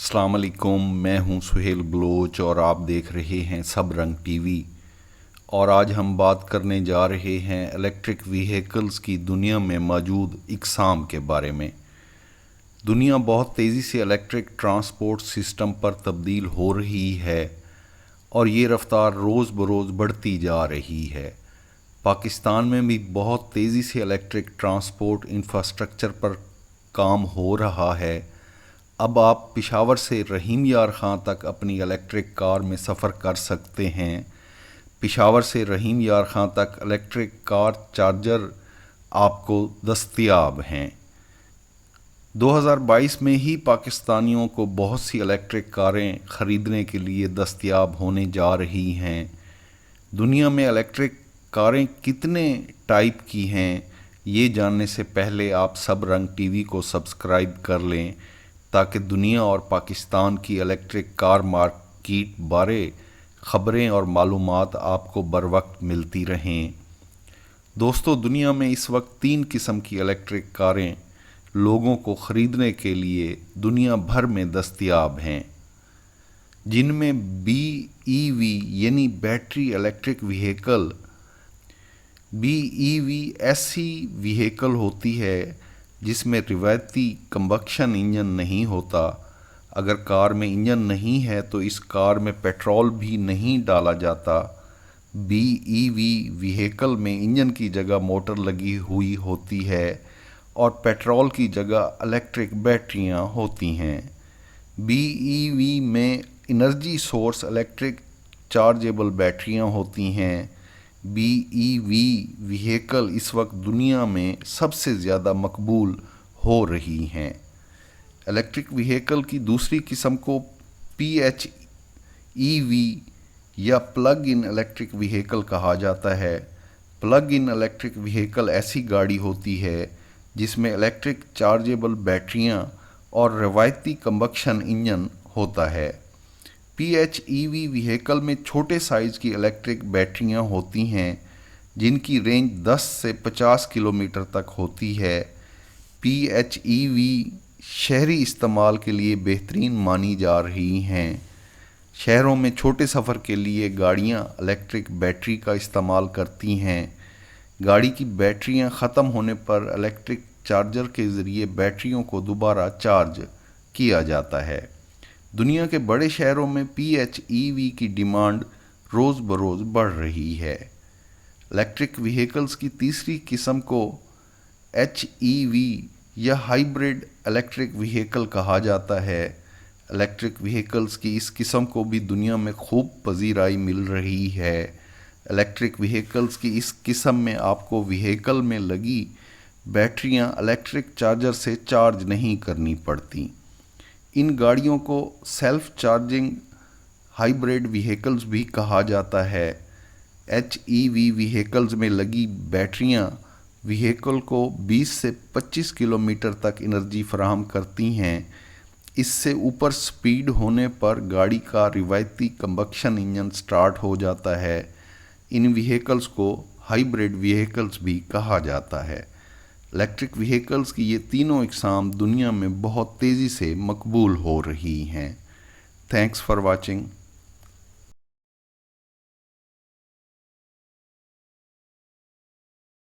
अस्सलाम वालेकुम। मैं हूं सुहेल बलोच और आप देख रहे हैं सब रंग टीवी। और आज हम बात करने जा रहे हैं इलेक्ट्रिक व्हीकल्स की दुनिया में मौजूद इकसाम के बारे में। दुनिया बहुत तेज़ी से इलेक्ट्रिक ट्रांसपोर्ट सिस्टम पर तब्दील हो रही है और ये रफ्तार रोज़ बरोज़ बढ़ती जा रही है। पाकिस्तान में भी बहुत तेज़ी से इलेक्ट्रिक ट्रांसपोर्ट इंफ्रास्ट्रक्चर पर काम हो रहा है। अब आप पेशावर से रहीम यार ख़ान तक अपनी इलेक्ट्रिक कार में सफ़र कर सकते हैं। पेशावर से रहीम यार ख़ान तक इलेक्ट्रिक कार चार्जर आपको दस्तयाब हैं। 2022 में ही पाकिस्तानियों को बहुत सी इलेक्ट्रिक कारें ख़रीदने के लिए दस्तयाब होने जा रही हैं। दुनिया में इलेक्ट्रिक कारें कितने टाइप की हैं, ये जानने से पहले आप सब रंग टीवी को सब्सक्राइब कर लें ताकि दुनिया और पाकिस्तान की इलेक्ट्रिक कार मार्केट बारे ख़बरें और मालूमात आपको बर वक्त मिलती रहें। दोस्तों, दुनिया में इस वक्त 3 किस्म की इलेक्ट्रिक कारें लोगों को ख़रीदने के लिए दुनिया भर में दस्तयाब हैं, जिनमें BEV यानी बैटरी इलेक्ट्रिक व्हीकल BEV ऐसी व्हीकल होती है जिसमें रिवायती कंबक्शन इंजन नहीं होता। अगर कार में इंजन नहीं है तो इस कार में पेट्रोल भी नहीं डाला जाता। BEV व्हीकल में इंजन की जगह मोटर लगी हुई होती है और पेट्रोल की जगह इलेक्ट्रिक बैटरियां होती हैं। BEV में एनर्जी सोर्स इलेक्ट्रिक चार्जेबल बैटरियां होती हैं। BEV व्हीकल इस वक्त दुनिया में सबसे ज़्यादा मकबूल हो रही हैं। इलेक्ट्रिक व्हीकल की दूसरी किस्म को PHEV या प्लग इन इलेक्ट्रिक व्हीकल कहा जाता है। प्लग इन इलेक्ट्रिक व्हीकल ऐसी गाड़ी होती है जिसमें इलेक्ट्रिक चार्जेबल बैटरियां और रवायती कंबक्शन इंजन होता है। PHEV व्हीकल में छोटे साइज़ की इलेक्ट्रिक बैटरियां होती हैं जिनकी रेंज 10 से 50 किलोमीटर तक होती है। PHEV शहरी इस्तेमाल के लिए बेहतरीन मानी जा रही हैं। शहरों में छोटे सफ़र के लिए गाड़ियां इलेक्ट्रिक बैटरी का इस्तेमाल करती हैं। गाड़ी की बैटरियां ख़त्म होने पर इलेक्ट्रिक चार्जर के ज़रिए बैटरियों को दोबारा चार्ज किया जाता है। दुनिया के बड़े शहरों में PHEV की डिमांड रोज़ बरोज़ बढ़ रही है। इलेक्ट्रिक व्हीकल्स की तीसरी किस्म को HEV या हाइब्रिड इलेक्ट्रिक व्हीकल कहा जाता है। इलेक्ट्रिक व्हीकल्स की इस किस्म को भी दुनिया में खूब पजीराई मिल रही है। इलेक्ट्रिक व्हीकल्स की इस किस्म में आपको व्हीकल में लगी बैटरियां इलेक्ट्रिक चार्जर से चार्ज नहीं करनी पड़ती। इन गाड़ियों को सेल्फ चार्जिंग हाइब्रिड व्हीकल्स भी कहा जाता है। HEV व्हीकल्स में लगी बैटरियां व्हीकल को 20 से 25 किलोमीटर तक एनर्जी फराहम करती हैं। इससे ऊपर स्पीड होने पर गाड़ी का रिवायती कंबक्शन इंजन स्टार्ट हो जाता है। इन व्हीकल्स को हाइब्रिड व्हीकल्स भी कहा जाता है। इलेक्ट्रिक व्हीकल्स की ये तीनों इकसाम दुनिया में बहुत तेज़ी से मकबूल हो रही हैं। Thanks for watching.